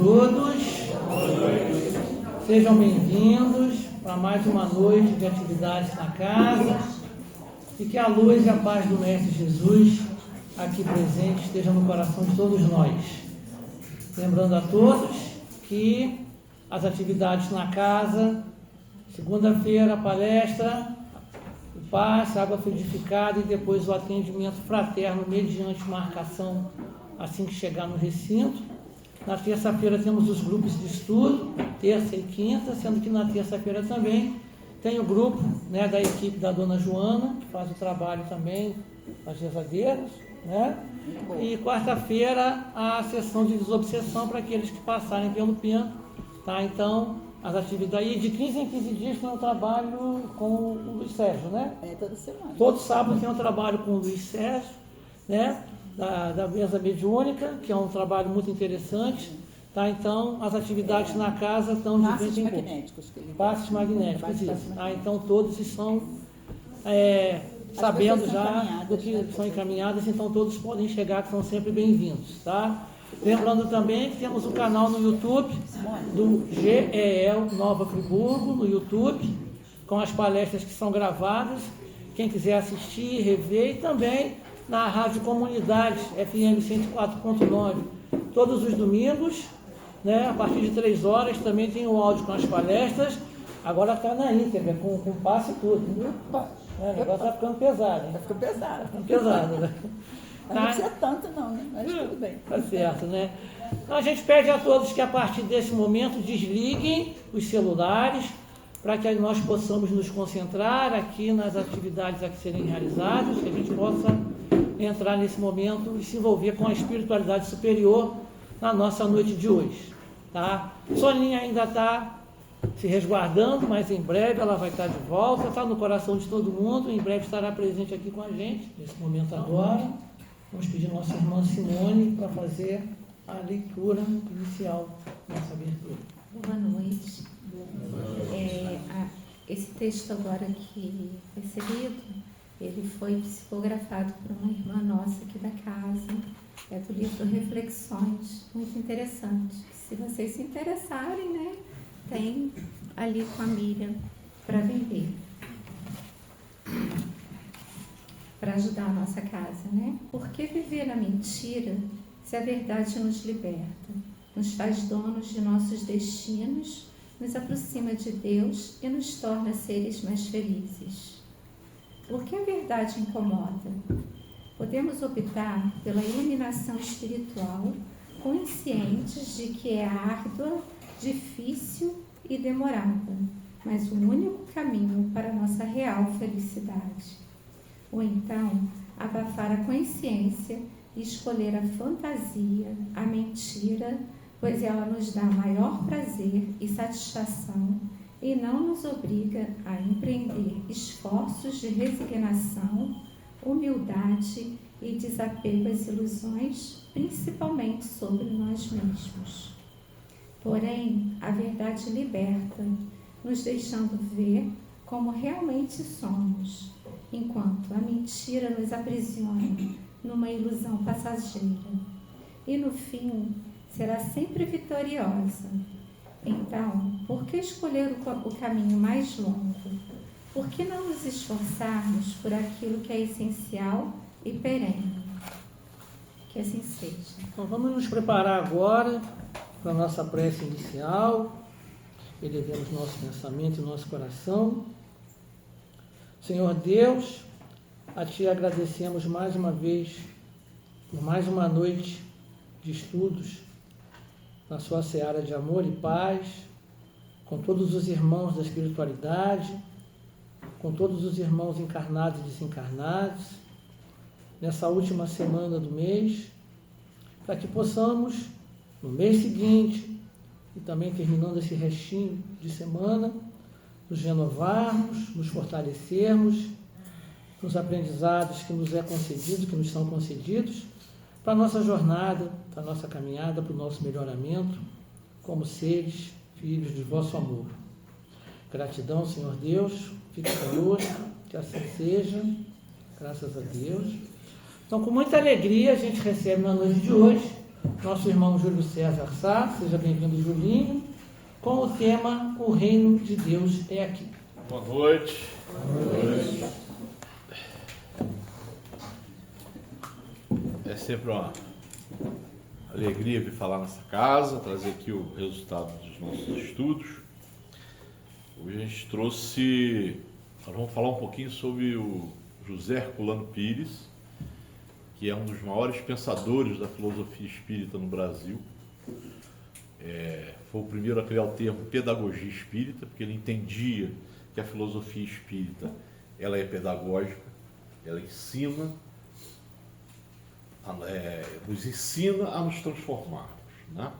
todos, sejam bem-vindos para mais uma noite de atividades na casa e que a luz e a paz do Mestre Jesus aqui presente esteja no coração de todos nós. Lembrando a todos que as atividades na casa, segunda-feira, palestra, o passe, água fluidificada e depois o atendimento fraterno mediante marcação assim que chegar no recinto. Na terça-feira temos os grupos de estudo, terça e quinta, sendo que na terça-feira também tem o grupo, né, da equipe da Dona Joana, que faz o trabalho também das rezadeiras, né? E quarta-feira a sessão de desobsessão para aqueles que passarem pelo PEN, tá? Então, as atividades, e de 15 em 15 dias tem um trabalho com o Luiz Sérgio, né? Toda semana. Todo sábado tem um trabalho com o Luiz Sérgio, né? Da mesa mediúnica, que é um trabalho muito interessante, tá? Então, as atividades na casa estão de vez em quando. Passes magnéticos, isso. Tá? Então, todos estão sabendo já do que são encaminhadas, então todos podem chegar, que são sempre bem-vindos, tá? Lembrando também que temos o canal no YouTube do GEL Nova Friburgo, no YouTube, com as palestras que são gravadas. Quem quiser assistir, rever, e também na Rádio Comunidade FM 104.9, todos os domingos, né, a partir de 3 horas, também tem o áudio com as palestras. Agora está na íntegra, com passe e tudo. O negócio está ficando pesado. Está ficando pesado. Está ficando pesado, né? Mas não precisa tanto não, né? Mas tudo bem. Tá certo, né? Então a gente pede a todos que a partir desse momento desliguem os celulares para que nós possamos nos concentrar aqui nas atividades a que serem realizadas, que a gente possa entrar nesse momento e se envolver com a espiritualidade superior na nossa noite de hoje, tá? Soninha ainda está se resguardando, mas em breve ela vai estar de volta, está no coração de todo mundo, em breve estará presente aqui com a gente, nesse momento agora. Vamos pedir a nossa irmã Simone para fazer a leitura inicial dessa abertura. Boa noite. Esse texto agora que foi seguido, ele foi psicografado por uma irmã nossa aqui da casa, é do livro Reflexões, muito interessante. Se vocês se interessarem, né, tem ali com a Miriam para vender, para ajudar a nossa casa, né? Por que viver na mentira se a verdade nos liberta, nos faz donos de nossos destinos, nos aproxima de Deus e nos torna seres mais felizes? Por que a verdade incomoda? Podemos optar pela iluminação espiritual, conscientes de que é árdua, difícil e demorada, mas o único caminho para a nossa real felicidade. Ou então, abafar a consciência e escolher a fantasia, a mentira, pois ela nos dá maior prazer e satisfação e não nos obriga a empreender esforços de resignação, humildade e desapego às ilusões, principalmente sobre nós mesmos. Porém, a verdade liberta, nos deixando ver como realmente somos, enquanto a mentira nos aprisiona numa ilusão passageira. E no fim, será sempre vitoriosa. Então, por que escolher o caminho mais longo? Por que não nos esforçarmos por aquilo que é essencial e perene? Que assim seja. Então vamos nos preparar agora para a nossa prece inicial. Elevemos nosso pensamento e nosso coração. Senhor Deus, a Ti agradecemos mais uma vez por mais uma noite de estudos na Sua seara de amor e paz, com todos os irmãos da espiritualidade, com todos os irmãos encarnados e desencarnados, nessa última semana do mês, para que possamos, no mês seguinte, e também terminando esse restinho de semana, nos renovarmos, nos fortalecermos nos aprendizados que nos é concedido, que nos são concedidos, para a nossa jornada, para a nossa caminhada, para o nosso melhoramento, como seres, filhos de vosso amor. Gratidão, Senhor Deus, fique conosco, que assim seja, graças a Deus. Então, com muita alegria, a gente recebe na noite de hoje nosso irmão Júlio César Sá. Seja bem-vindo, Julinho, com o tema O Reino de Deus é Aqui. Boa noite. Boa noite. É sempre uma alegria vir falar nessa casa, trazer aqui o resultado dos nossos estudos. Hoje a gente nós vamos falar um pouquinho sobre o José Herculano Pires, que é um dos maiores pensadores da filosofia espírita no Brasil. Foi o primeiro a criar o termo pedagogia espírita, porque ele entendia que a filosofia espírita ela é pedagógica, ela ensina, nos ensina a nos transformarmos, né?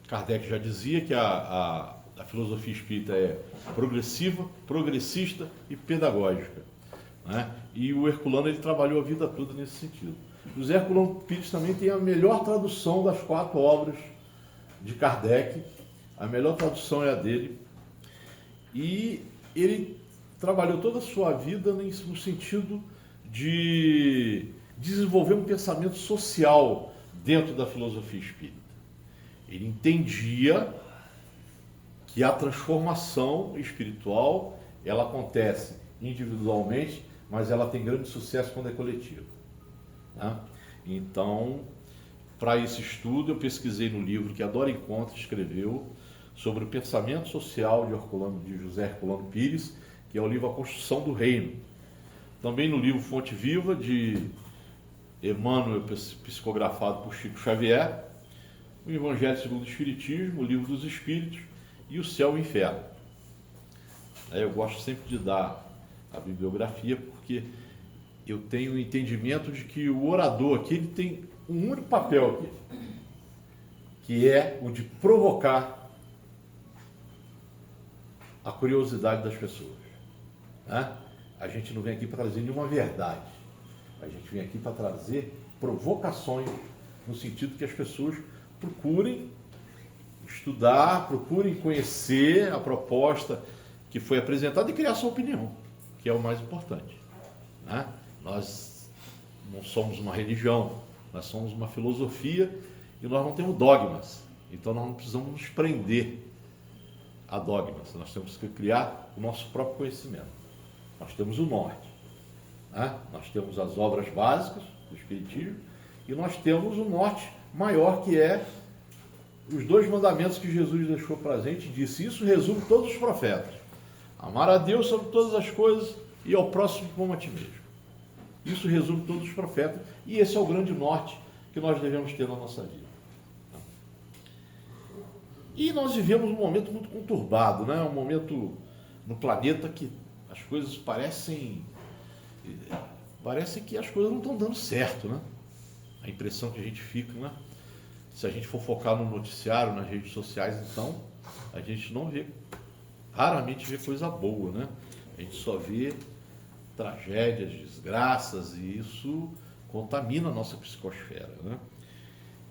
Kardec já dizia que a filosofia espírita é progressiva, progressista e pedagógica, né? E o Herculano ele trabalhou a vida toda nesse sentido. José Herculano Pires também tem a melhor tradução das 4 obras de Kardec. A melhor tradução é a dele. E ele trabalhou toda a sua vida no sentido de desenvolver um pensamento social dentro da filosofia espírita. Ele entendia que a transformação espiritual ela acontece individualmente, mas ela tem grande sucesso quando é coletiva, né? Então, para esse estudo, eu pesquisei no livro que a Dora Encontre escreveu sobre o pensamento social de José Herculano Pires, que é o livro A Construção do Reino. Também no livro Fonte Viva, de Emmanuel, psicografado por Chico Xavier, o Evangelho segundo o Espiritismo, o Livro dos Espíritos e o Céu e o Inferno. Eu gosto sempre de dar a bibliografia, porque eu tenho o entendimento de que o orador aqui ele tem um único papel aqui, que é o de provocar a curiosidade das pessoas, né? A gente não vem aqui para trazer nenhuma verdade, a gente vem aqui para trazer provocações, no sentido que as pessoas procurem estudar, procurem conhecer a proposta que foi apresentada e criar sua opinião, que é o mais importante, né? Nós não somos uma religião, nós somos uma filosofia e nós não temos dogmas, então nós não precisamos nos prender a dogmas, nós temos que criar o nosso próprio conhecimento. Nós temos o norte, né? Nós temos as obras básicas do Espiritismo e nós temos o norte maior, que é os 2 mandamentos que Jesus deixou para a gente. Disse: isso resume todos os profetas: amar a Deus sobre todas as coisas e ao próximo como a ti mesmo. Isso resume todos os profetas e esse é o grande norte que nós devemos ter na nossa vida. E nós vivemos um momento muito conturbado, né? Um momento no planeta que as coisas parece que as coisas não estão dando certo, né? A impressão que a gente fica, né? Se a gente for focar no noticiário, nas redes sociais, então a gente raramente vê coisa boa, né? A gente só vê tragédias, desgraças, e isso contamina a nossa psicosfera, né?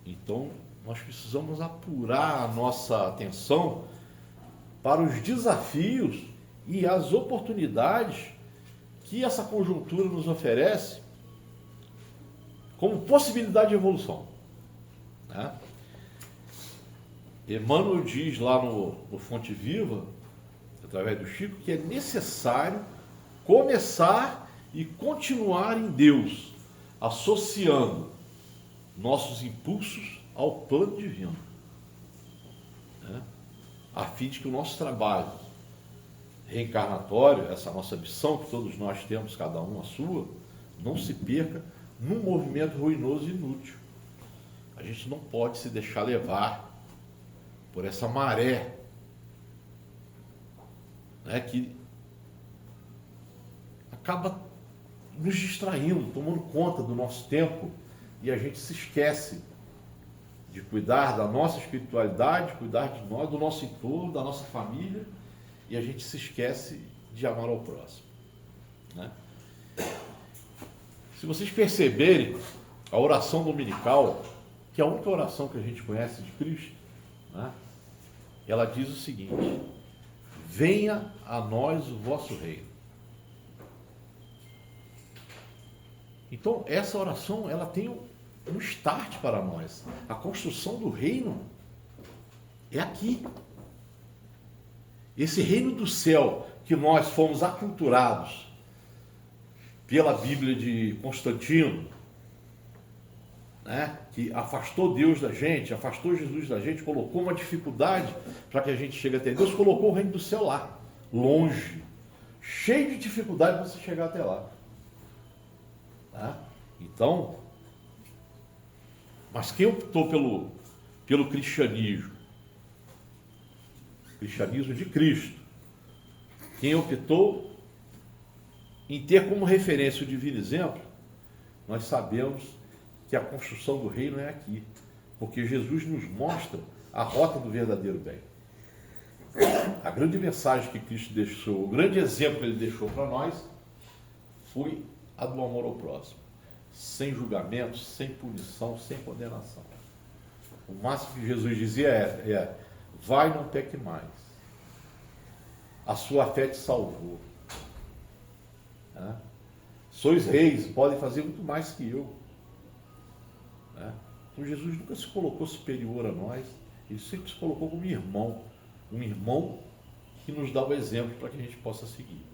Então nós precisamos apurar a nossa atenção para os desafios e as oportunidades que essa conjuntura nos oferece como possibilidade de evolução, né? Emmanuel diz lá no Fonte Viva, através do Chico, que é necessário começar e continuar em Deus, associando nossos impulsos ao plano divino, né? A fim de que o nosso trabalho reencarnatório, essa nossa missão que todos nós temos, cada um a sua, não se perca num movimento ruinoso e inútil. A gente não pode se deixar levar por essa maré, né, que acaba nos distraindo, tomando conta do nosso tempo, e a gente se esquece de cuidar da nossa espiritualidade, cuidar de nós, do nosso entorno, da nossa família, e a gente se esquece de amar ao próximo, né? Se vocês perceberem, a oração dominical, que é a única oração que a gente conhece de Cristo, né, ela diz o seguinte: venha a nós o vosso reino. Então, essa oração, ela tem um start para nós. A construção do reino é aqui. Esse reino do céu que nós fomos aculturados pela Bíblia de Constantino, né, que afastou Deus da gente, afastou Jesus da gente, colocou uma dificuldade para que a gente chegue até Deus, colocou o reino do céu lá, longe, cheio de dificuldade para você chegar até lá. Tá? Então, mas quem optou pelo cristianismo de Cristo, quem optou em ter como referência o divino exemplo, nós sabemos que a construção do reino é aqui, porque Jesus nos mostra a rota do verdadeiro bem. A grande mensagem que Cristo deixou, o grande exemplo que ele deixou para nós, foi a do amor ao próximo, sem julgamento, sem punição, sem condenação. O máximo que Jesus dizia é vai, não peque mais. A sua fé te salvou. Sois reis, podem fazer muito mais que eu. Então Jesus nunca se colocou superior a nós, ele sempre se colocou como irmão, um irmão que nos dá o exemplo para que a gente possa seguir.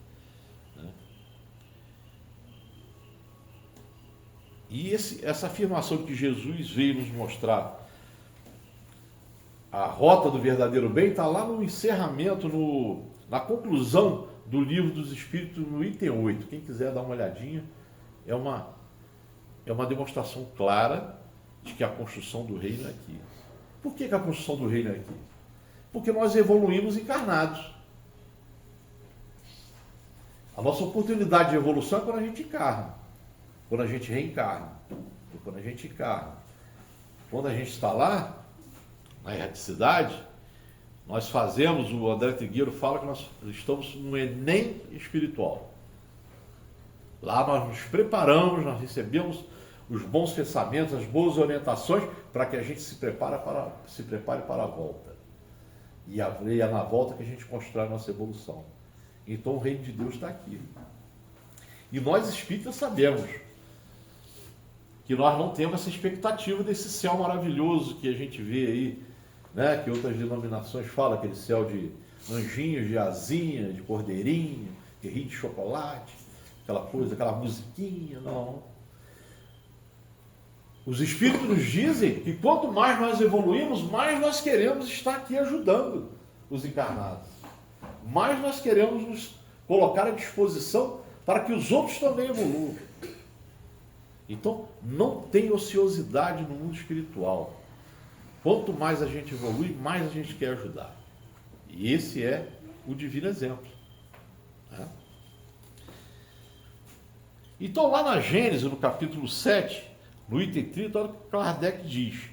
E essa afirmação que Jesus veio nos mostrar, a rota do verdadeiro bem, está lá no encerramento, na conclusão do livro dos Espíritos, no item 8. Quem quiser dar uma olhadinha, é uma demonstração clara de que a construção do reino é aqui. Por que a construção do reino é aqui? Porque nós evoluímos encarnados. A nossa oportunidade de evolução é quando a gente encarna, quando a gente reencarna, ou quando a gente encarna. Quando a gente está lá, na erraticidade, nós fazemos, o André Trigueiro fala que nós estamos no Enem espiritual. Lá nós nos preparamos, nós recebemos os bons pensamentos, as boas orientações, para que a gente se prepare para a volta. E é na volta que a gente constrói a nossa evolução. Então o reino de Deus está aqui. E nós espíritas sabemos que nós não temos essa expectativa desse céu maravilhoso que a gente vê aí, né? Que outras denominações falam, aquele céu de anjinhos, de asinha, de cordeirinho, de rio de chocolate, aquela coisa, aquela musiquinha, não. Os Espíritos nos dizem que quanto mais nós evoluímos, mais nós queremos estar aqui ajudando os encarnados. Mais nós queremos nos colocar à disposição para que os outros também evoluam. Então, não tem ociosidade no mundo espiritual. Quanto mais a gente evolui, mais a gente quer ajudar. E esse é o divino exemplo. Então, lá na Gênesis, no capítulo 7, no item 30, olha o que Kardec diz.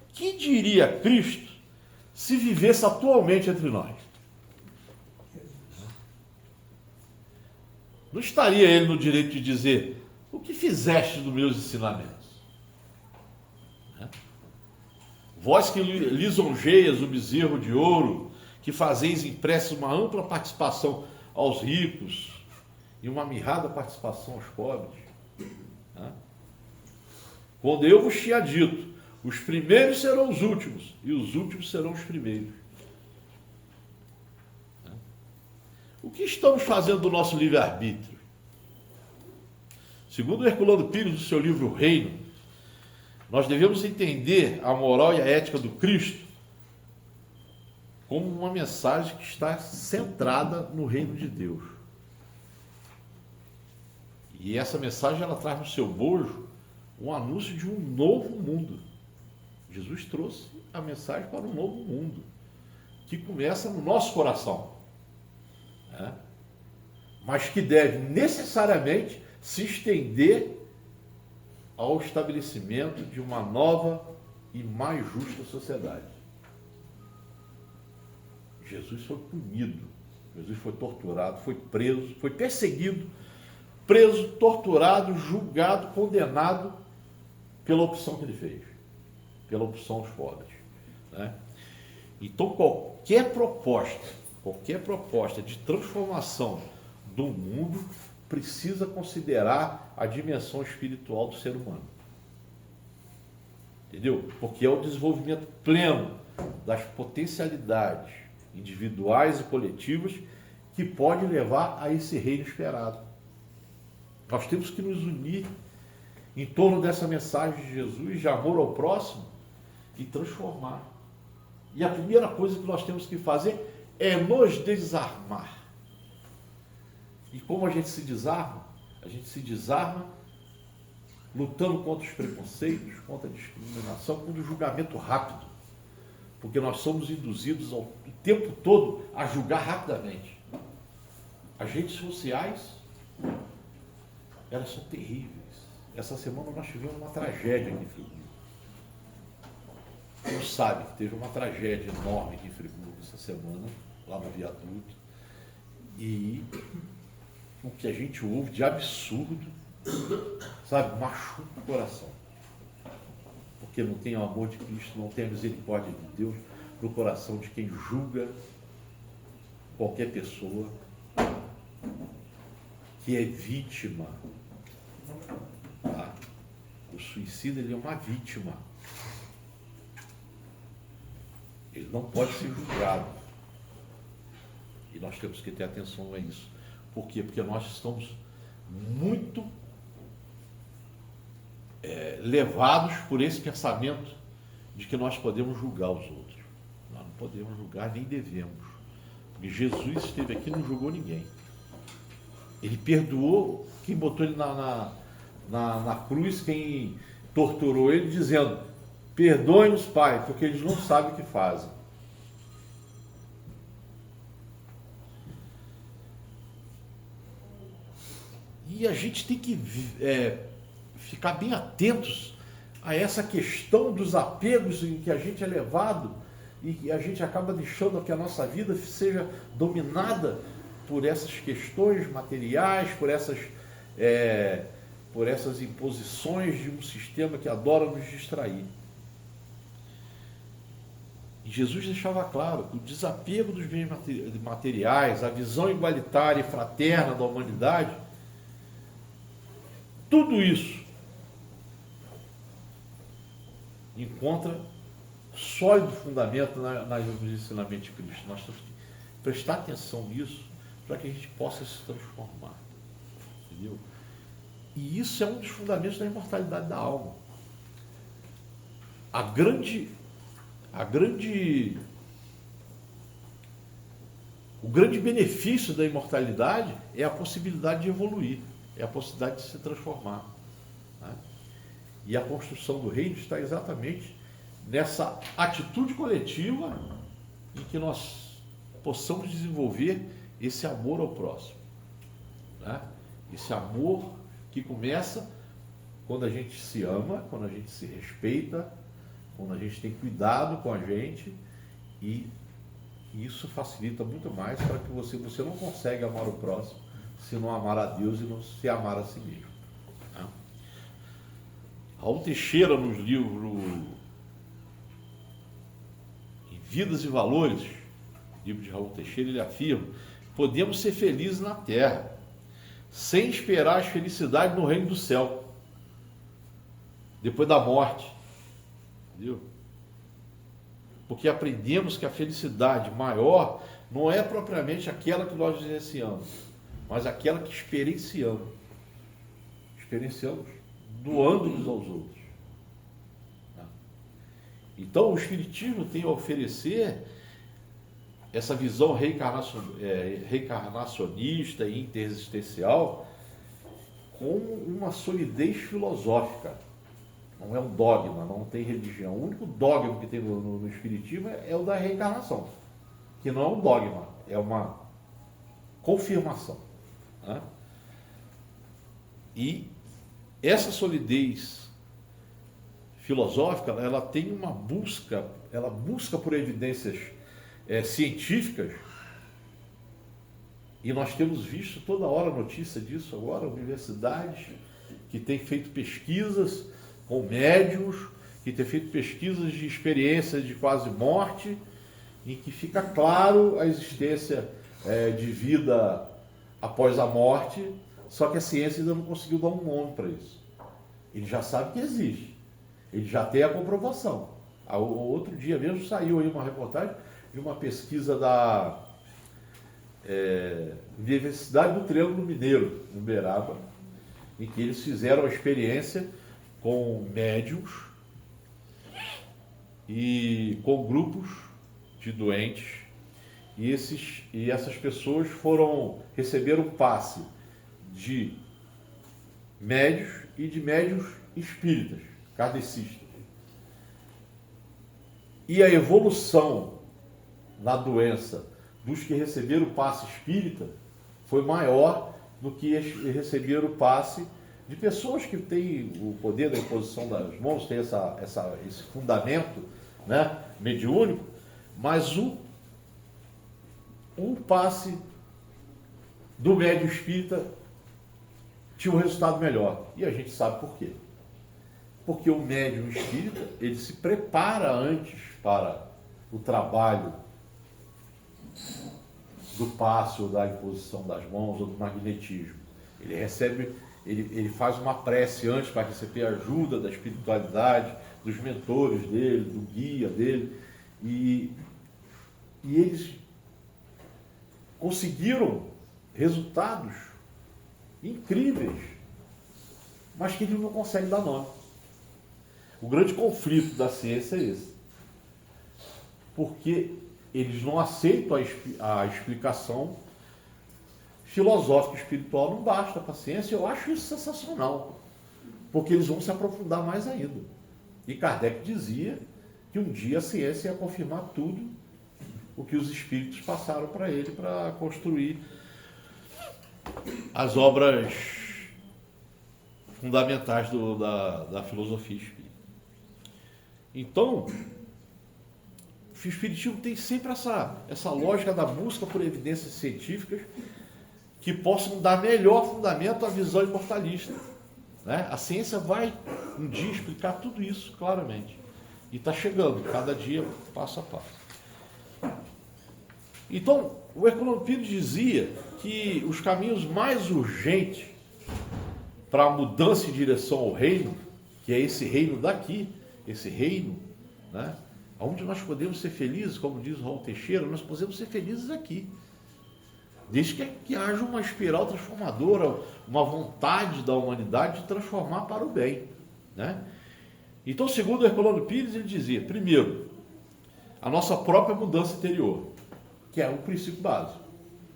Que diria Cristo se vivesse atualmente entre nós? Não estaria ele no direito de dizer: o que fizeste dos meus ensinamentos? Vós que lisonjeias o bezerro de ouro, que fazeis impressos uma ampla participação aos ricos e uma mirrada participação aos pobres. Quando eu vos tinha dito, os primeiros serão os últimos e os últimos serão os primeiros. O que estamos fazendo do nosso livre-arbítrio? Segundo Herculano Pires, no seu livro O Reino, nós devemos entender a moral e a ética do Cristo como uma mensagem que está centrada no reino de Deus. E essa mensagem, ela traz no seu bojo um anúncio de um novo mundo. Jesus trouxe a mensagem para um novo mundo, que começa no nosso coração, mas que deve necessariamente se estender ao estabelecimento de uma nova e mais justa sociedade. Jesus foi punido, Jesus foi torturado, foi preso, foi perseguido, preso, torturado, julgado, condenado pela opção que ele fez, pela opção dos pobres. Então qualquer proposta de transformação do mundo precisa considerar a dimensão espiritual do ser humano. Entendeu? Porque é o desenvolvimento pleno das potencialidades individuais e coletivas que pode levar a esse reino esperado. Nós temos que nos unir em torno dessa mensagem de Jesus, de amor ao próximo, e transformar. E a primeira coisa que nós temos que fazer é nos desarmar. E como a gente se desarma? A gente se desarma lutando contra os preconceitos, contra a discriminação, contra o julgamento rápido. Porque nós somos induzidos o tempo todo a julgar rapidamente. As redes sociais, elas são terríveis. Essa semana nós tivemos uma tragédia aqui em Friburgo. Você sabe que teve uma tragédia enorme aqui em Friburgo essa semana, lá no viaduto. E o que a gente ouve de absurdo, sabe, machuca o coração. Porque não tem o amor de Cristo, não tem a misericórdia de Deus no coração de quem julga qualquer pessoa que é vítima. Tá? O suicida, ele é uma vítima. Ele não pode ser julgado. E nós temos que ter atenção a isso. Por quê? Porque nós estamos muito levados por esse pensamento de que nós podemos julgar os outros. Nós não podemos julgar, nem devemos. Porque Jesus esteve aqui e não julgou ninguém. Ele perdoou quem botou ele na cruz, quem torturou ele, dizendo: perdoe-nos, Pai, porque eles não sabem o que fazem. E a gente tem que ficar bem atentos a essa questão dos apegos em que a gente é levado e que a gente acaba deixando que a nossa vida seja dominada por essas questões materiais, por essas imposições de um sistema que adora nos distrair. E Jesus deixava claro que o desapego dos bens materiais, a visão igualitária e fraterna da humanidade, tudo isso encontra sólido fundamento nos ensinamentos de Cristo. Nós temos que prestar atenção nisso para que a gente possa se transformar. Entendeu? E isso é um dos fundamentos da imortalidade da alma. O grande benefício da imortalidade é a possibilidade de evoluir, é a possibilidade de se transformar. Né? E a construção do reino está exatamente nessa atitude coletiva em que nós possamos desenvolver esse amor ao próximo. Né? Esse amor que começa quando a gente se ama, quando a gente se respeita, quando a gente tem cuidado com a gente, e isso facilita muito mais para que você não consegue amar o próximo se não amar a Deus e não se amar a si mesmo. Tá? Raul Teixeira, nos livros Em Vidas e Valores, livro de Raul Teixeira, ele afirma: podemos ser felizes na terra, sem esperar as felicidades no reino do céu, depois da morte. Entendeu? Porque aprendemos que a felicidade maior não é propriamente aquela que nós vivenciamos, mas aquela que experienciamos. Experienciamos doando-nos aos outros. Então, o Espiritismo tem a oferecer essa visão reencarnacionista e interexistencial com uma solidez filosófica. Não é um dogma, não tem religião. O único dogma que tem no Espiritismo é o da reencarnação, que não é um dogma, é uma confirmação. Né? E essa solidez filosófica, ela tem uma busca, ela busca por evidências científicas, e nós temos visto toda hora notícia disso agora, universidades que têm feito pesquisas com médiuns, que têm feito pesquisas de experiências de quase morte, em que fica claro a existência de vida após a morte, Só que a ciência ainda não conseguiu dar um nome para isso. Ele já sabe que existe. Ele já tem a comprovação. O outro dia mesmo saiu aí uma reportagem de uma pesquisa da Universidade do Triângulo Mineiro, em Uberaba, em que eles fizeram a experiência com médiums e com grupos de doentes, e essas pessoas receberam um passe de médios e de médios espíritas, kardecistas. E a evolução na doença dos que receberam o passe espírita foi maior do que receberam o passe de pessoas que têm o poder da imposição das mãos, têm esse fundamento, né, mediúnico, mas o passe do médium espírita tinha um resultado melhor. E a gente sabe por quê. Porque o médium espírita, ele se prepara antes para o trabalho do passe ou da imposição das mãos ou do magnetismo. Ele faz uma prece antes para receber a ajuda da espiritualidade, dos mentores dele, do guia dele, e eles conseguiram resultados incríveis, mas que eles não conseguem dar nome. O grande conflito da ciência é esse, porque eles não aceitam a explicação filosófica e espiritual, não basta para a ciência. Eu acho isso sensacional, porque eles vão se aprofundar mais ainda. E Kardec dizia que um dia a ciência ia confirmar tudo o que os espíritos passaram para ele para construir as obras fundamentais da filosofia espírita. Então, o espiritismo tem sempre essa lógica da busca por evidências científicas que possam dar melhor fundamento à visão imortalista, né? A ciência vai um dia explicar tudo isso claramente. E está chegando, cada dia, passo a passo. Então, o Herculano Pires dizia que os caminhos mais urgentes para a mudança em direção ao reino, que é esse reino daqui, esse reino, né, onde nós podemos ser felizes, como diz Raul Teixeira, nós podemos ser felizes aqui. Desde que haja uma espiral transformadora, uma vontade da humanidade de transformar para o bem, né? Então, segundo Herculano Pires, ele dizia, primeiro, a nossa própria mudança interior, que é o princípio básico.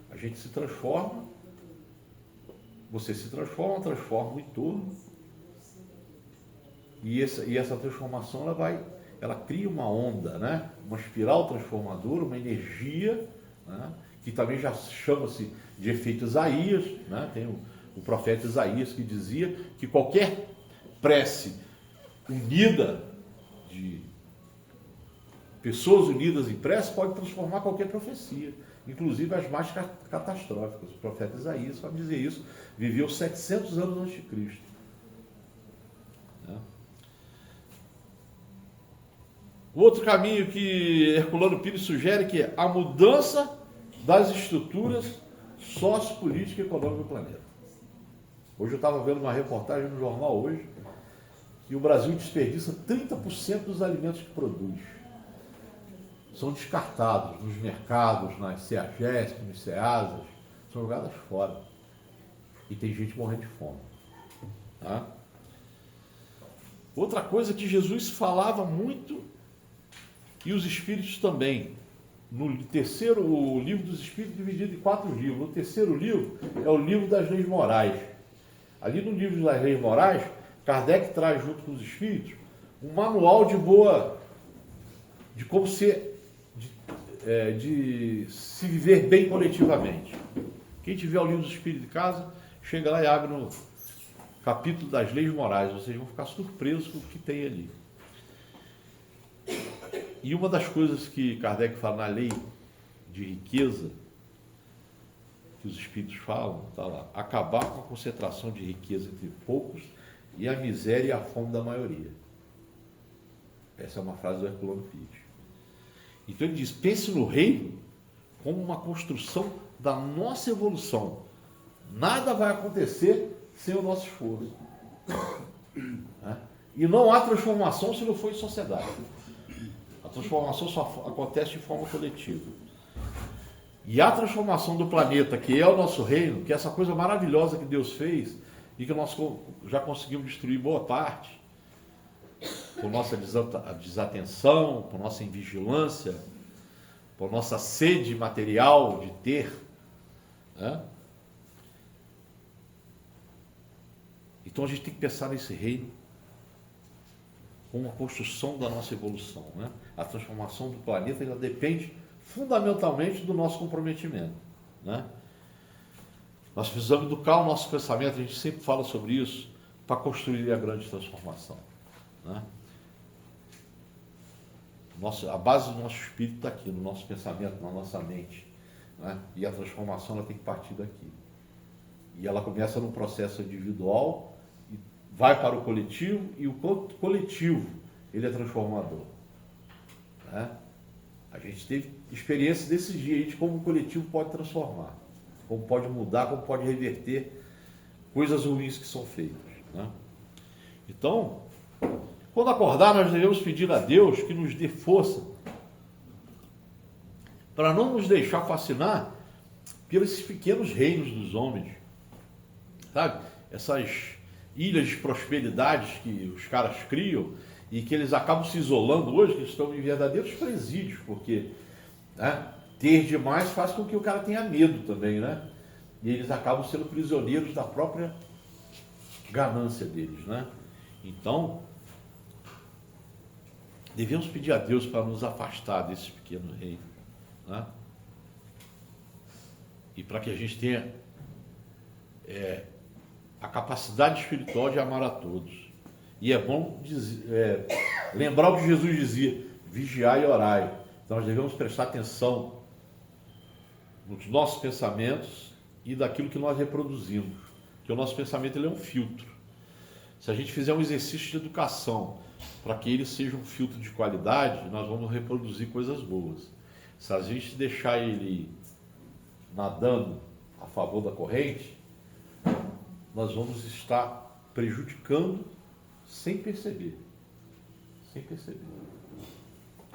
A gente se transforma, você se transforma o entorno, e essa transformação ela cria uma onda, né? Uma espiral transformadora, uma energia, né? Que também já chama-se de efeito Isaías, né? Tem o profeta Isaías que dizia que qualquer prece unida, de pessoas unidas em prece, pode transformar qualquer profecia, inclusive as mais catastróficas. O profeta Isaías, para dizer isso, viveu 700 anos antes de Cristo. Né? O outro caminho que Herculano Pires sugere que é a mudança das estruturas sociopolíticas e econômicas do planeta. Hoje eu estava vendo uma reportagem no jornal hoje que o Brasil desperdiça 30% dos alimentos que produz. São descartados nos mercados, nas CEAGESP, nos CEASAs, são jogadas fora. E tem gente morrendo de fome. Tá? Outra coisa que Jesus falava muito, e os Espíritos também, o livro dos Espíritos dividido em 4 livros. O terceiro livro é o livro das leis morais. Ali no livro das leis morais, Kardec traz junto com os Espíritos um manual de como de se viver bem coletivamente. Quem tiver o livro dos Espíritos de casa, chega lá e abre no capítulo das leis morais. Vocês vão ficar surpresos com o que tem ali. E uma das coisas que Kardec fala na lei de riqueza, que os Espíritos falam, está lá, acabar com a concentração de riqueza entre poucos e a miséria e a fome da maioria. Essa é uma frase do Herculano Pires. Então ele diz, pense no reino como uma construção da nossa evolução, Nada vai acontecer sem o nosso esforço. Né? E não há transformação se não for em sociedade. A transformação só acontece de forma coletiva. E a transformação do planeta, que é o nosso reino, que é essa coisa maravilhosa que Deus fez e que nós já conseguimos destruir boa parte, por nossa desatenção, por nossa invigilância, por nossa sede material de ter, né? Então a gente tem que pensar nesse reino como uma construção da nossa evolução, né? A transformação do planeta ela depende fundamentalmente do nosso comprometimento, né? Nós precisamos educar o nosso pensamento, a gente sempre fala sobre isso, para construir a grande transformação, né? A base do nosso espírito está aqui, no nosso pensamento, na nossa mente, né? E a transformação ela tem que partir daqui. E ela começa num processo individual, e vai para o coletivo, e o coletivo ele é transformador, né? A gente teve experiência desses dias de como o coletivo pode transformar, como pode mudar, como pode reverter coisas ruins que são feitas, né? Então, quando acordar, nós devemos pedir a Deus que nos dê força para não nos deixar fascinar pelos pequenos reinos dos homens, sabe? Essas ilhas de prosperidade que os caras criam e que eles acabam se isolando hoje, que estão em verdadeiros presídios, porque, né, ter demais faz com que o cara tenha medo também, né? E eles acabam sendo prisioneiros da própria ganância deles, né? Então, devemos pedir a Deus para nos afastar desse pequeno reino, né? E para que a gente tenha a capacidade espiritual de amar a todos. E é bom lembrar o que Jesus dizia: vigiai e orai. Então nós devemos prestar atenção nos nossos pensamentos e daquilo que nós reproduzimos, porque o nosso pensamento ele é um filtro. Se a gente fizer um exercício de educação para que ele seja um filtro de qualidade, nós vamos reproduzir coisas boas. Se a gente deixar ele nadando a favor da corrente, nós vamos estar prejudicando sem perceber. Sem perceber.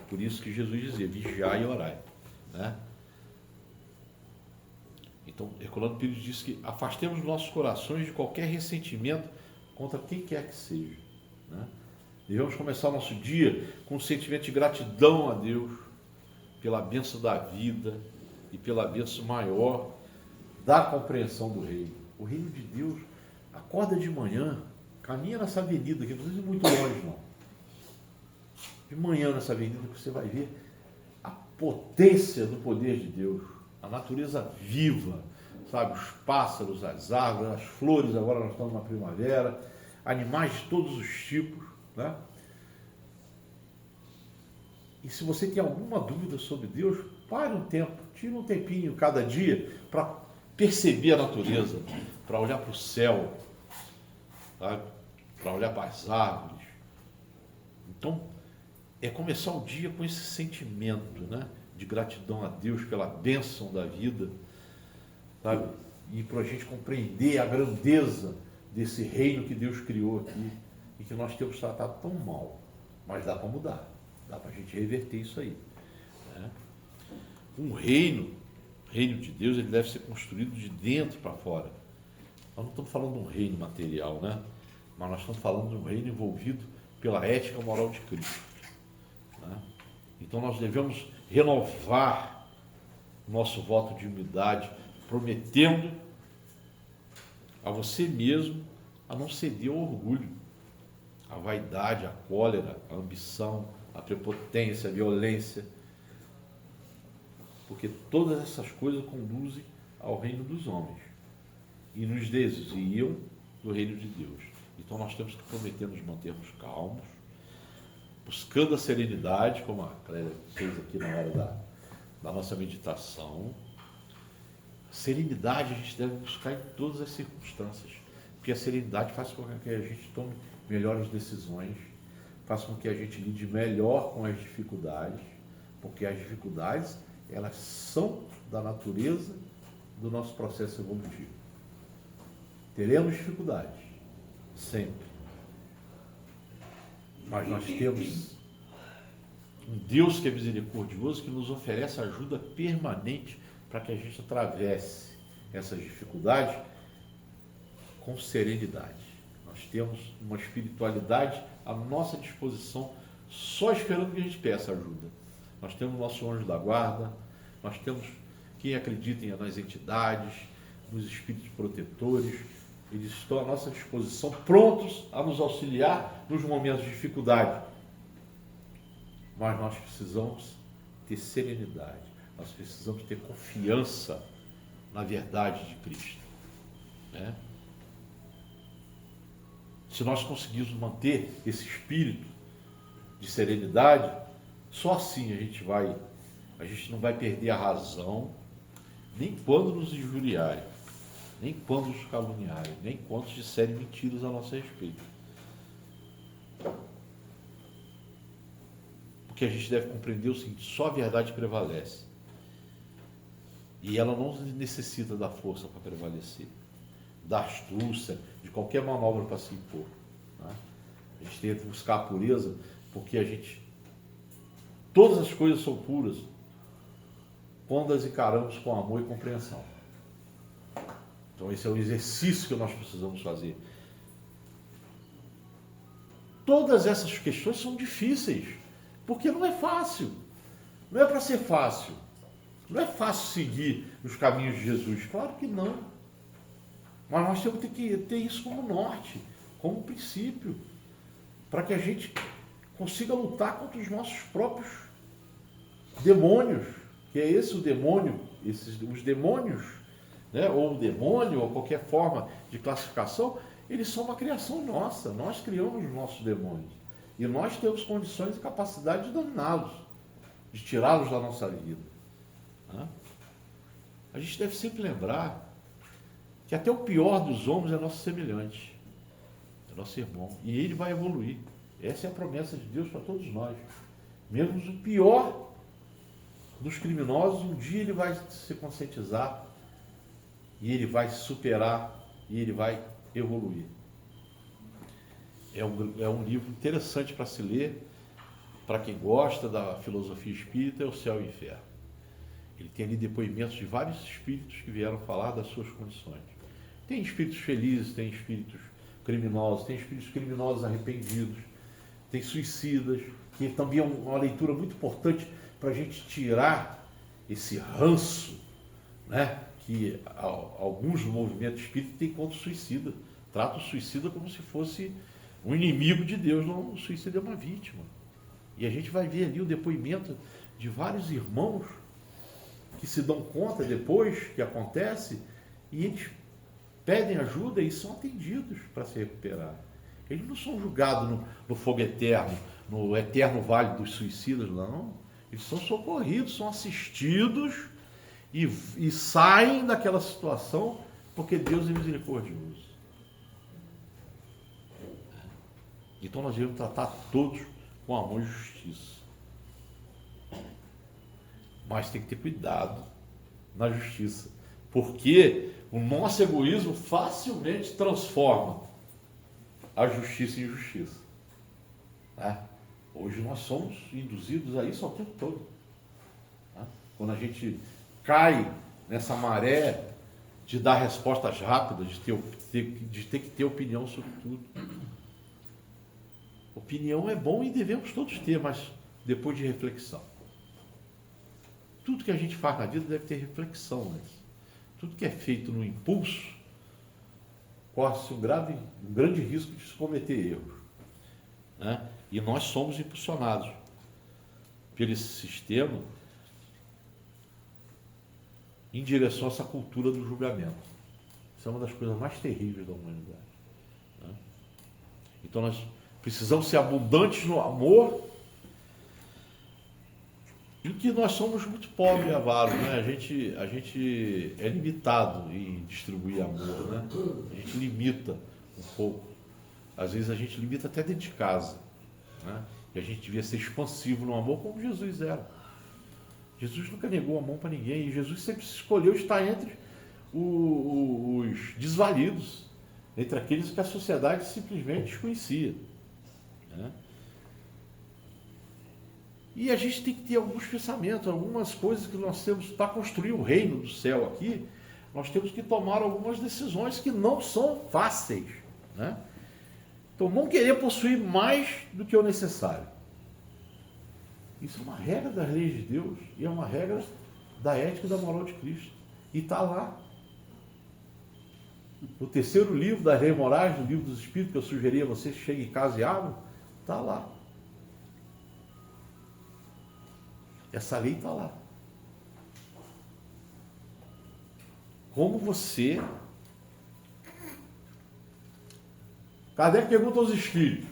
Por isso que Jesus dizia: vigiai e orai, né? Então, Herculano Pires diz que afastemos nossos corações de qualquer ressentimento contra quem quer que seja, né? Devemos começar o nosso dia com um sentimento de gratidão a Deus pela bênção da vida e pela bênção maior da compreensão do reino. O reino de Deus, acorda de manhã, caminha nessa avenida, que não precisa ir muito longe, não. De manhã nessa avenida você vai ver a potência do poder de Deus, a natureza viva, sabe? Os pássaros, as árvores, as flores, agora nós estamos na primavera, animais de todos os tipos, né? E se você tem alguma dúvida sobre Deus, pare um tempo, tire um tempinho cada dia para perceber a natureza, para olhar para o céu, sabe? Para olhar para as árvores. Então, é começar o dia com esse sentimento, né, de gratidão a Deus pela bênção da vida, sabe? E para a gente compreender a grandeza desse reino que Deus criou aqui e que nós temos tratado tão mal. Mas dá para mudar, dá para a gente reverter isso aí, né? Um reino de Deus, ele deve ser construído de dentro para fora. Nós não estamos falando de um reino material, né? Mas nós estamos falando de um reino envolvido pela ética moral de Cristo, né? Então nós devemos renovar nosso voto de humildade, prometendo a você mesmo a não ceder ao orgulho, à vaidade, à cólera, à ambição, à prepotência, à violência, porque todas essas coisas conduzem ao reino dos homens e nos desviam do reino de Deus. Então nós temos que prometer nos mantermos calmos, buscando a serenidade, como a Clélia fez aqui na hora da nossa meditação. Serenidade a gente deve buscar em todas as circunstâncias, porque a serenidade faz com que a gente tome melhores decisões, faz com que a gente lide melhor com as dificuldades, porque as dificuldades, elas são da natureza do nosso processo evolutivo. Teremos dificuldades, sempre. Mas nós temos um Deus que é misericordioso, que nos oferece ajuda permanente para que a gente atravesse essas dificuldades com serenidade. Nós temos uma espiritualidade à nossa disposição, só esperando que a gente peça ajuda. Nós temos o nosso anjo da guarda, nós temos quem acredita nas entidades, nos espíritos protetores. Eles estão à nossa disposição, prontos a nos auxiliar nos momentos de dificuldade. Mas nós precisamos ter serenidade, nós precisamos ter confiança na verdade de Cristo, né? Se nós conseguirmos manter esse espírito de serenidade, só assim a gente não vai perder a razão, nem quando nos injuriarem, nem quando nos caluniarem, nem quando disserem mentiras a nosso respeito. Porque a gente deve compreender o seguinte: só a verdade prevalece. E ela não necessita da força para prevalecer, da astúcia, de qualquer manobra para se impor, né? A gente tenta buscar a pureza, porque todas as coisas são puras quando as encaramos com amor e compreensão. Então esse é o exercício que nós precisamos fazer. Todas essas questões são difíceis, porque não é fácil. Não é para ser fácil. Não é fácil seguir os caminhos de Jesus. Claro que não. Mas nós temos que ter isso como norte, como princípio, para que a gente consiga lutar contra os nossos próprios demônios, que é esse o demônio, os demônios, né, ou o demônio, ou qualquer forma de classificação, eles são uma criação nossa. Nós criamos os nossos demônios. E nós temos condições e capacidade de dominá-los, de tirá-los da nossa vida. Né? A gente deve sempre lembrar que até o pior dos homens é nosso semelhante, é nosso irmão. E ele vai evoluir. Essa é a promessa de Deus para todos nós. Mesmo o pior dos criminosos, um dia ele vai se conscientizar, e ele vai se superar, e ele vai evoluir. É um livro interessante para se ler, para quem gosta da filosofia espírita, é O Céu e o Inferno. Ele tem ali depoimentos de vários espíritos que vieram falar das suas condições. Tem espíritos felizes, tem espíritos criminosos arrependidos, tem suicidas, que também é uma leitura muito importante para a gente tirar esse ranço, né, que alguns movimentos espíritas têm contra o suicida. Trata o suicida como se fosse um inimigo de Deus. Não, o suicida é uma vítima. E a gente vai ver ali o depoimento de vários irmãos que se dão conta depois que acontece, e eles pedem ajuda e são atendidos para se recuperar. Eles não são julgados no fogo eterno, no eterno vale dos suicidas, não. Eles são socorridos, são assistidos e saem daquela situação, porque Deus é misericordioso. Então nós devemos tratar todos com amor e justiça. Mas tem que ter cuidado na justiça, porque o nosso egoísmo facilmente transforma a justiça em injustiça. Né? Hoje nós somos induzidos a isso ao tempo todo. Né? Quando a gente cai nessa maré de dar respostas rápidas, de ter que ter opinião sobre tudo. Opinião é bom e devemos todos ter, mas depois de reflexão. Tudo que a gente faz na vida deve ter reflexão antes. Tudo que é feito no impulso corre-se um grande risco de se cometer erros. Né? E nós somos impulsionados por esse sistema em direção a essa cultura do julgamento. Isso é uma das coisas mais terríveis da humanidade. Né? Então nós precisamos ser abundantes no amor, e que nós somos muito pobres e avaros, né? A gente é limitado em distribuir amor, né? A gente limita um pouco. Às vezes a gente limita até dentro de casa, né? E a gente devia ser expansivo no amor como Jesus era. Jesus nunca negou a mão para ninguém, e Jesus sempre escolheu estar entre os desvalidos. entre aqueles que a sociedade simplesmente desconhecia. Né? E a gente tem que ter alguns pensamentos, algumas coisas que nós temos para construir o reino do céu aqui. Nós temos que tomar algumas decisões que não são fáceis. Né? Então, não querer possuir mais do que o necessário. Isso é uma regra das leis de Deus e é uma regra da ética e da moral de Cristo. E está lá. No terceiro livro das leis morais, do livro dos Espíritos, que eu sugeri a vocês que cheguem em casa e abram, está lá. Essa lei está lá. Como você... Kardec pergunta aos espíritos: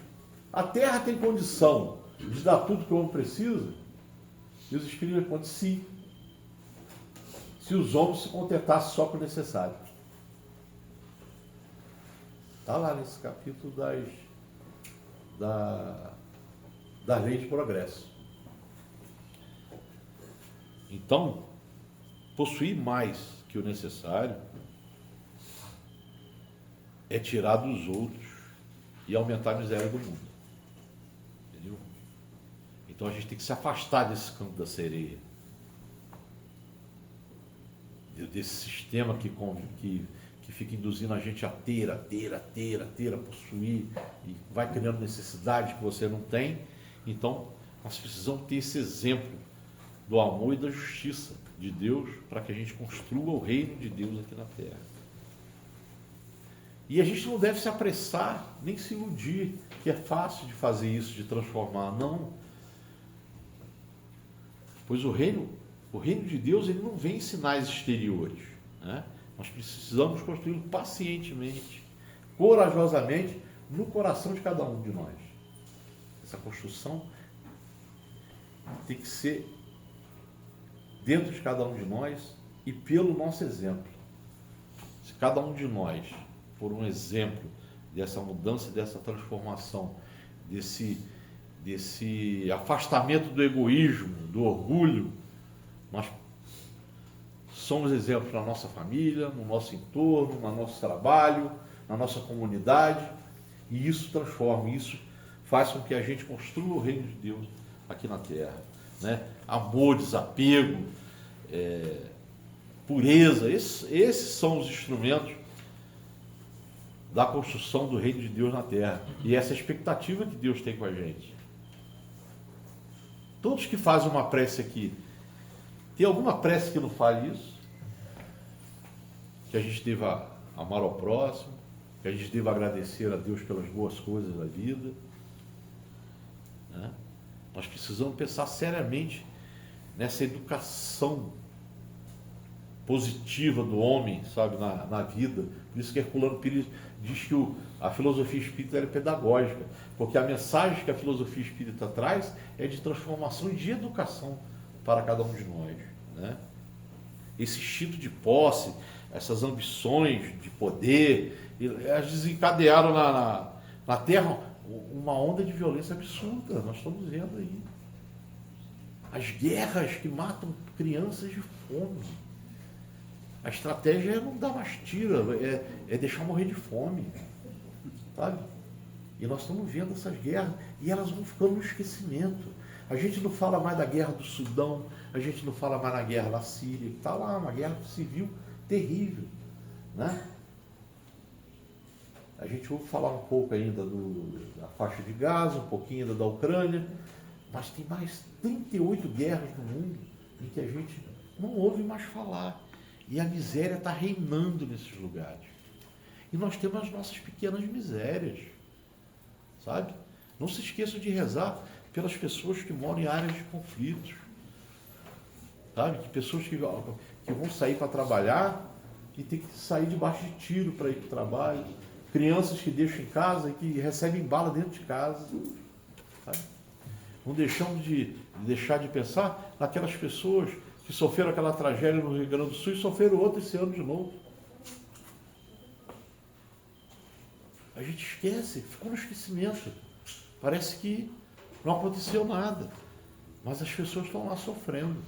a Terra tem condição de dar tudo que o homem precisa? E os espíritos respondem: sim. Se os homens se contentassem só com o necessário. Está lá nesse capítulo das leis de progresso. Então, possuir mais que o necessário é tirar dos outros e aumentar a miséria do mundo. Entendeu? Então a gente tem que se afastar desse canto da sereia. Desse sistema que fica induzindo a gente a ter, possuir, e vai criando necessidade que você não tem. Então, nós precisamos ter esse exemplo do amor e da justiça de Deus para que a gente construa o reino de Deus aqui na Terra. E a gente não deve se apressar, nem se iludir, que é fácil de fazer isso, de transformar. Não. Pois o reino de Deus, ele não vem em sinais exteriores. Né? Nós precisamos construí-lo pacientemente, corajosamente, no coração de cada um de nós. Essa construção tem que ser dentro de cada um de nós e pelo nosso exemplo. Se cada um de nós for um exemplo dessa mudança, dessa transformação, desse afastamento do egoísmo, do orgulho, nós somos exemplos na nossa família, no nosso entorno, no nosso trabalho, na nossa comunidade, e isso transforma, isso faz com que a gente construa o reino de Deus aqui na Terra. Né? Amor, desapego, pureza, esses são os instrumentos da construção do reino de Deus na Terra. E essa é a expectativa que Deus tem com a gente. Todos que fazem uma prece aqui, tem alguma prece que não fale isso? Que a gente deva amar ao próximo, que a gente deva agradecer a Deus pelas boas coisas da vida. Né? Nós precisamos pensar seriamente nessa educação positiva do homem, sabe, na vida. Por isso que Herculano Pires diz que a filosofia espírita é pedagógica, porque a mensagem que a filosofia espírita traz é de transformação e de educação para cada um de nós. Né? Esse instinto de posse, essas ambições de poder, elas desencadearam na Terra uma onda de violência absurda. Nós estamos vendo aí. As guerras que matam crianças de fome. A estratégia é não dar mais tiro, é deixar morrer de fome. Sabe? E nós estamos vendo essas guerras e elas vão ficando no esquecimento. A gente não fala mais da guerra do Sudão, a gente não fala mais da guerra da Síria, que está lá, uma guerra civil terrível. Né? A gente ouve falar um pouco ainda da faixa de Gaza, um pouquinho ainda da Ucrânia, mas tem mais 38 guerras no mundo em que a gente não ouve mais falar. E a miséria está reinando nesses lugares. E nós temos as nossas pequenas misérias. Sabe? Não se esqueçam de rezar pelas pessoas que moram em áreas de conflitos. Sabe? Que pessoas que vão sair para trabalhar e tem que sair debaixo de tiro para ir para o trabalho. Crianças que deixam em casa e que recebem bala dentro de casa. Sabe? Não deixamos de deixar de pensar naquelas pessoas que sofreram aquela tragédia no Rio Grande do Sul e sofreram outra esse ano de novo. A gente esquece, ficou no esquecimento. Parece que não aconteceu nada. Mas as pessoas estão lá sofrendo.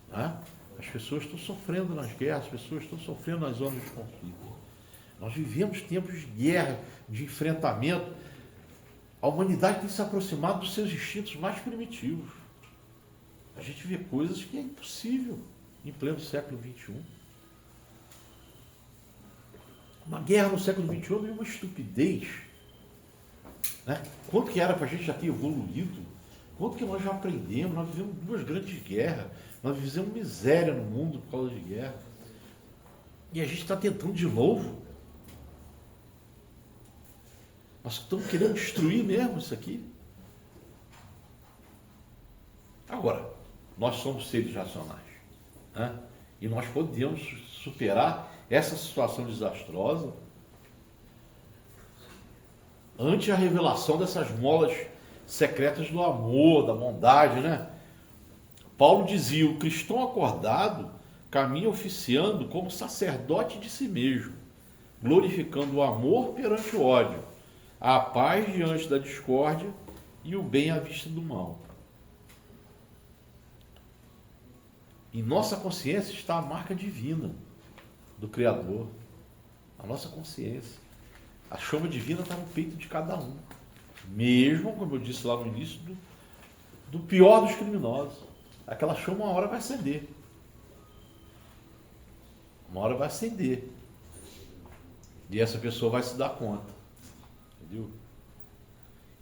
Né? As pessoas estão sofrendo nas guerras, as pessoas estão sofrendo nas zonas de conflito. Nós vivemos tempos de guerra, de enfrentamento. A humanidade tem se aproximado dos seus instintos mais primitivos. A gente vê coisas que é impossível em pleno século XXI. Uma guerra no século XXI é uma estupidez. Né? Quanto que era para a gente já ter evoluído? Quanto que nós já aprendemos? Nós vivemos 2 grandes guerras. Nós vivemos miséria no mundo por causa de guerra. E a gente está tentando de novo. Nós estamos querendo destruir mesmo isso aqui. Agora, nós somos seres racionais. Né? E nós podemos superar essa situação desastrosa ante a revelação dessas molas secretas do amor, da bondade, né? Paulo dizia: o cristão acordado caminha oficiando como sacerdote de si mesmo, glorificando o amor perante o ódio, a paz diante da discórdia e o bem à vista do mal. Em nossa consciência está a marca divina do Criador, a nossa consciência. A chama divina está no peito de cada um, mesmo, como eu disse lá no início, do pior dos criminosos. Aquela chama uma hora vai acender. Uma hora vai acender. E essa pessoa vai se dar conta. Entendeu?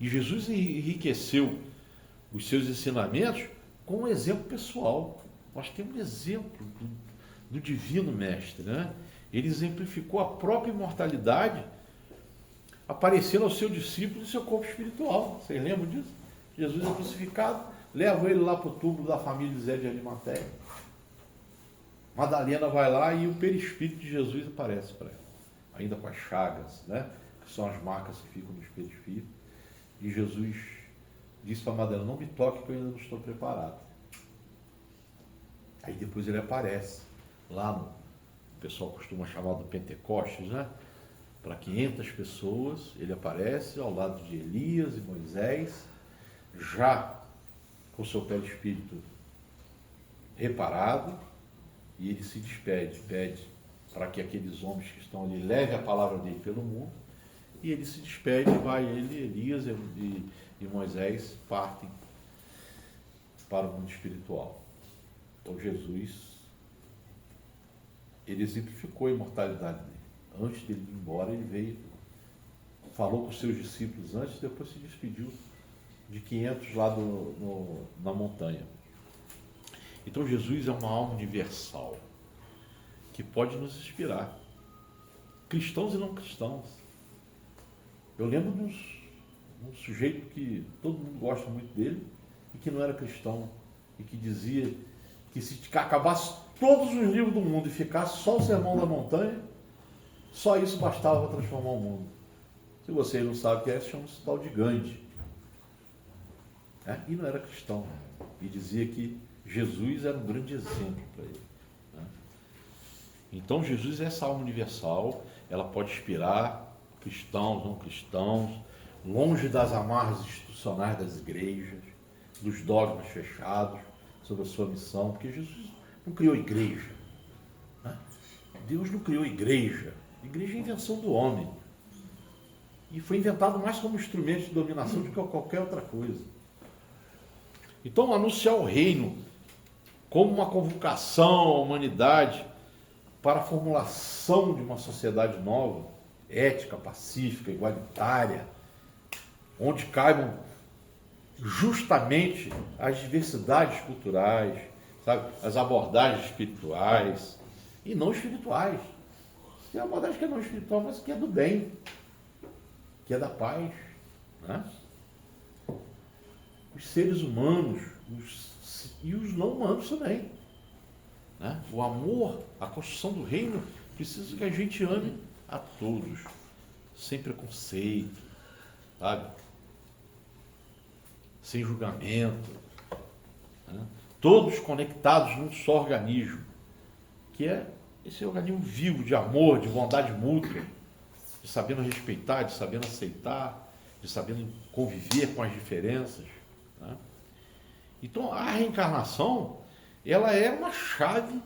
E Jesus enriqueceu os seus ensinamentos com um exemplo pessoal. Nós temos um exemplo do Divino Mestre, né? Ele exemplificou a própria imortalidade aparecendo ao seu discípulo em seu corpo espiritual. Vocês lembram disso? Jesus é crucificado, leva ele lá para o túmulo da família de Zé de Arimateia. Madalena vai lá e o perispírito de Jesus aparece para ela, ainda com as chagas, né? Que são as marcas que ficam nos perispíritos. E Jesus disse para Madalena: não me toque que eu ainda não estou preparado. Aí depois ele aparece lá no, o pessoal costuma chamar do Pentecostes, né? Para 500 pessoas, ele aparece ao lado de Elias e Moisés, já com seu perispírito reparado, e ele se despede, pede para que aqueles homens que estão ali levem a palavra dele pelo mundo, e ele se despede, vai ele, Elias e Moisés partem para o mundo espiritual. Então Jesus, ele exemplificou a imortalidade dele. Antes dele ir embora, ele veio, falou com os seus discípulos antes, depois se despediu de 500 lá na montanha. Então Jesus é uma alma universal que pode nos inspirar, cristãos e não cristãos. Eu lembro de um sujeito que todo mundo gosta muito dele e que não era cristão, e que dizia que se acabasse todos os livros do mundo e ficasse só o Sermão da Montanha, só isso bastava para transformar o mundo. Se vocês não sabem o que é, chama-se tal de Gandhi. E não era cristão. E dizia que Jesus era um grande exemplo para ele. Então Jesus é essa alma universal, ela pode inspirar cristãos, não cristãos, longe das amarras institucionais das igrejas, dos dogmas fechados sobre a sua missão, porque Jesus não criou igreja. Deus não criou igreja. Igreja é invenção do homem. E foi inventado mais como instrumento de dominação do que qualquer outra coisa. Então, anunciar o reino como uma convocação à humanidade para a formulação de uma sociedade nova, ética, pacífica, igualitária, onde caibam justamente as diversidades culturais, sabe? As abordagens espirituais e não espirituais. Tem uma abordagem que é não espiritual, mas que é do bem, que é da paz, né? Os seres humanos e os não humanos também, né? O amor, a construção do reino precisa que a gente ame a todos, sem preconceito, sabe? Sem julgamento, né? Todos conectados num só organismo, que é esse organismo vivo de amor, de bondade mútua, de sabendo respeitar, de sabendo aceitar, de sabendo conviver com as diferenças, né? Então a reencarnação, ela é uma chave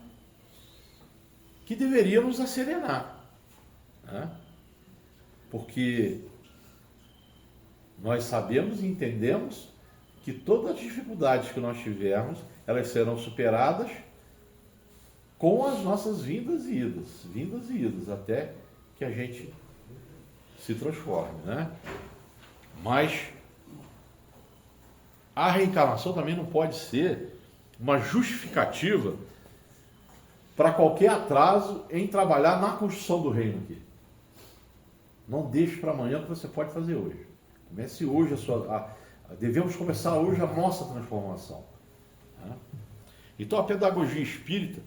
que deveria nos acerenar, né? Porque nós sabemos e entendemos que todas as dificuldades que nós tivermos, elas serão superadas com as nossas vindas e idas, até que a gente se transforme, né? Mas a reencarnação também não pode ser uma justificativa para qualquer atraso em trabalhar na construção do reino aqui. Não deixe para amanhã o que você pode fazer hoje. Comece hoje devemos começar hoje a nossa transformação, né? Então a pedagogia espírita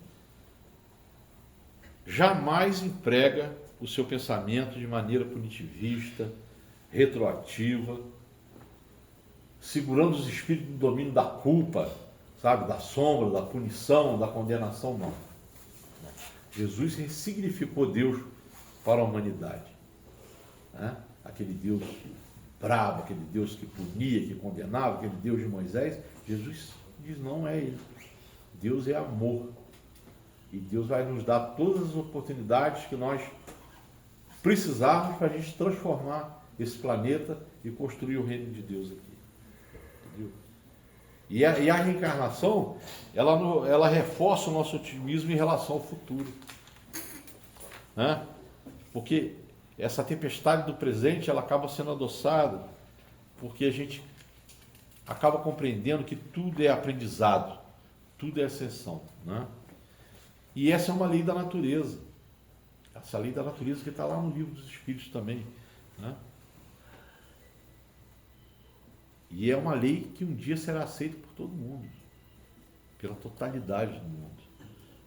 jamais emprega o seu pensamento de maneira punitivista, retroativa, segurando os espíritos no domínio da culpa, sabe, da sombra, da punição, da condenação, não. Jesus ressignificou Deus para a humanidade, né? Aquele Deus bravo, aquele Deus que punia, que condenava, aquele Deus de Moisés. Jesus diz: não é ele. Deus é amor. E Deus vai nos dar todas as oportunidades que nós precisarmos para a gente transformar esse planeta e construir o reino de Deus aqui. Entendeu? E a reencarnação, ela reforça o nosso otimismo em relação ao futuro, né? Porque essa tempestade do presente, ela acaba sendo adoçada, porque a gente acaba compreendendo que tudo é aprendizado, tudo é ascensão, né? E essa é uma lei da natureza. Essa lei da natureza que está lá no livro dos Espíritos também, né? E é uma lei que um dia será aceita por todo mundo, pela totalidade do mundo.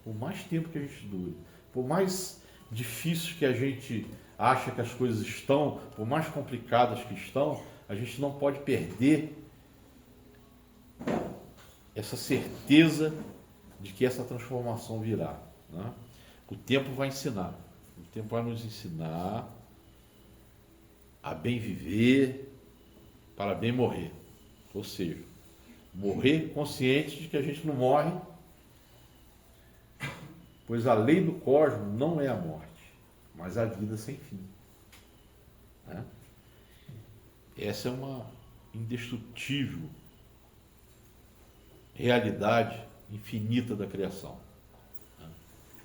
Por mais tempo que a gente dure, por mais difícil que a gente acha que as coisas estão, por mais complicadas que estão, a gente não pode perder essa certeza de que essa transformação virá, né? O tempo vai ensinar. O tempo vai nos ensinar a bem viver para bem morrer. Ou seja, morrer consciente de que a gente não morre, pois a lei do cosmos não é a morte, mas a vida sem fim, né? Essa é uma indestrutível realidade infinita da criação.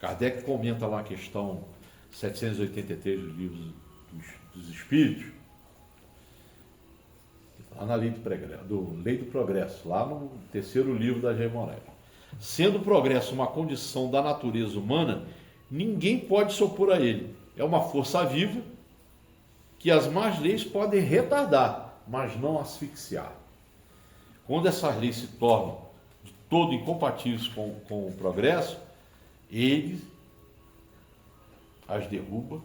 Kardec comenta lá a questão 783 do livro dos Espíritos, lá na Lei do Progresso, lá no terceiro livro da Jair Moraes. Sendo o progresso uma condição da natureza humana, ninguém pode se opor a ele. É uma força viva que as más leis podem retardar, mas não asfixiar. Quando essas leis se tornam de todo incompatíveis com o progresso, ele as derruba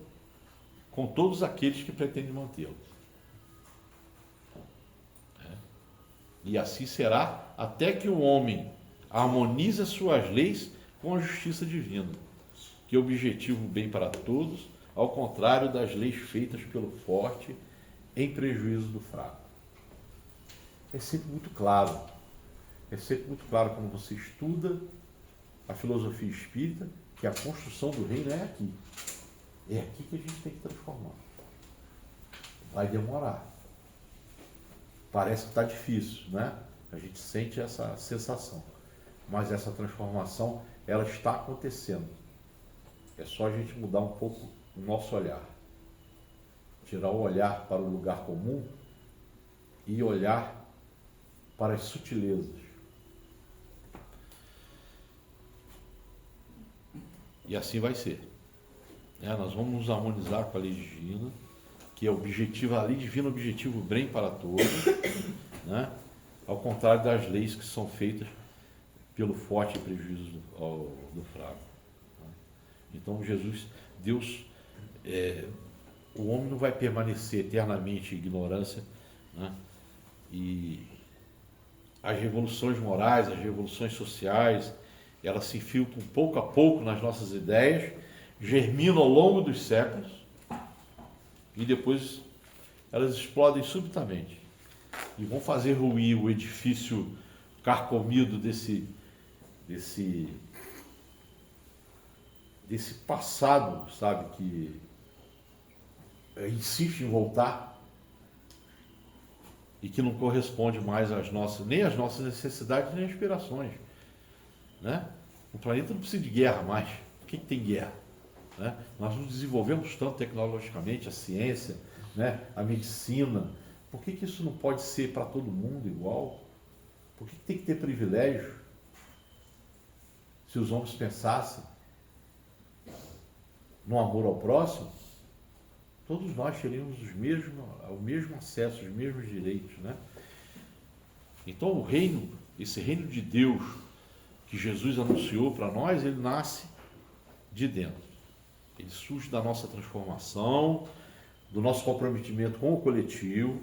com todos aqueles que pretendem mantê-las. E assim será até que o homem harmonize as suas leis com a justiça divina, que objetiva o bem para todos, ao contrário das leis feitas pelo forte em prejuízo do fraco. É sempre muito claro. É sempre muito claro quando você estuda a filosofia espírita que a construção do reino é aqui. É aqui que a gente tem que transformar. Vai demorar. Parece que está difícil, né? A gente sente essa sensação. Mas essa transformação, ela está acontecendo. É só a gente mudar um pouco o nosso olhar. Tirar o olhar para o lugar comum e olhar para as sutilezas. E assim vai ser. Nós vamos nos harmonizar com a lei divina, que é a lei divina objetivo bem para todos, né? Ao contrário das leis que são feitas pelo forte prejuízo do fraco. Então Deus, o homem não vai permanecer eternamente em ignorância, né? E as revoluções morais, as revoluções sociais, elas se infiltram pouco a pouco nas nossas ideias, germinam ao longo dos séculos e depois elas explodem subitamente e vão fazer ruir o edifício carcomido desse passado, sabe, insiste em voltar e que não corresponde mais nem às nossas necessidades, nem às aspirações. Né? O planeta não precisa de guerra mais. Por que tem guerra? Né? Nós nos desenvolvemos tanto tecnologicamente, a ciência, né? A medicina. Por que isso não pode ser para todo mundo igual? Por que tem que ter privilégio? Se os homens pensassem no amor ao próximo, todos nós teríamos o mesmo acesso, os mesmos direitos. Né? Então o reino, esse reino de Deus que Jesus anunciou para nós, ele nasce de dentro. Ele surge da nossa transformação, do nosso comprometimento com o coletivo.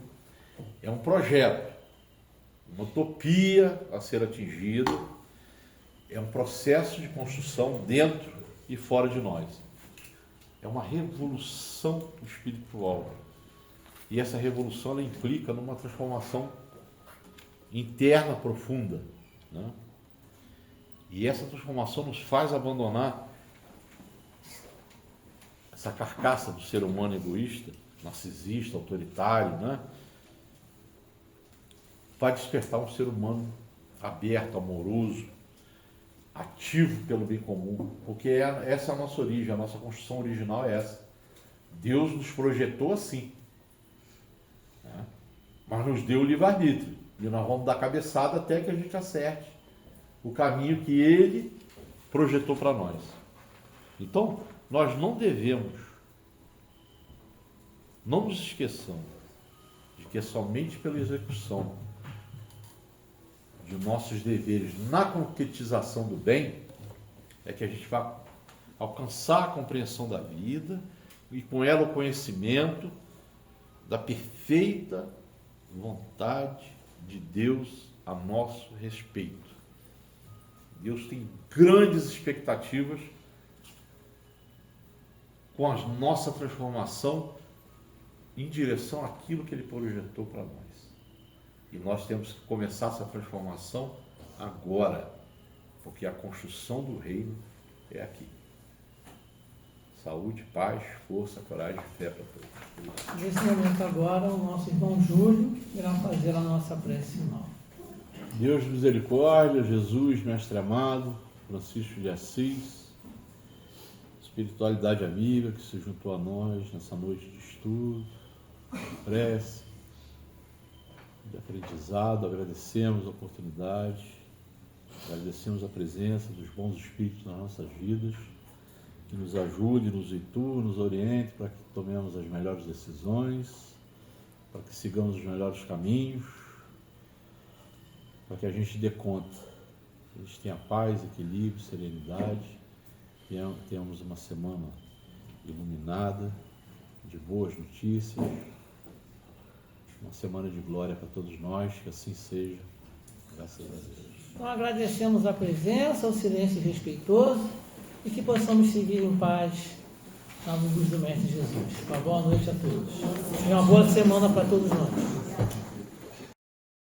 É um projeto, uma utopia a ser atingida. É um processo de construção dentro e fora de nós. É uma revolução espiritual. E essa revolução ela implica numa transformação interna profunda. Né? E essa transformação nos faz abandonar essa carcaça do ser humano egoísta, narcisista, autoritário, né? Vai despertar um ser humano aberto, amoroso, ativo pelo bem comum, porque essa é a nossa origem, a nossa construção original é essa. Deus nos projetou assim, né? Mas nos deu o livre-arbítrio, e nós vamos dar cabeçada até que a gente acerte o caminho que Ele projetou para nós. Então, nós não nos esqueçamos de que é somente pela execução de nossos deveres na concretização do bem é que a gente vai alcançar a compreensão da vida e com ela o conhecimento da perfeita vontade de Deus a nosso respeito. Deus tem grandes expectativas com a nossa transformação em direção àquilo que Ele projetou para nós. E nós temos que começar essa transformação agora, porque a construção do reino é aqui. Saúde, paz, força, coragem e fé para todos. Nesse momento agora, o nosso irmão Júlio irá fazer a nossa prece final. Deus de misericórdia, Jesus, Mestre amado, Francisco de Assis, espiritualidade amiga que se juntou a nós nessa noite de estudo, de prece, de aprendizado, agradecemos a oportunidade, agradecemos a presença dos bons espíritos nas nossas vidas, que nos ajude, nos intue, nos oriente para que tomemos as melhores decisões, para que sigamos os melhores caminhos, para que a gente dê conta, que a gente tenha paz, equilíbrio, serenidade, tenhamos uma semana iluminada, de boas notícias, uma semana de glória para todos nós, que assim seja, graças a Deus. Então agradecemos a presença, o silêncio respeitoso e que possamos seguir em paz na luz do Mestre Jesus. Uma boa noite a todos e uma boa semana para todos nós.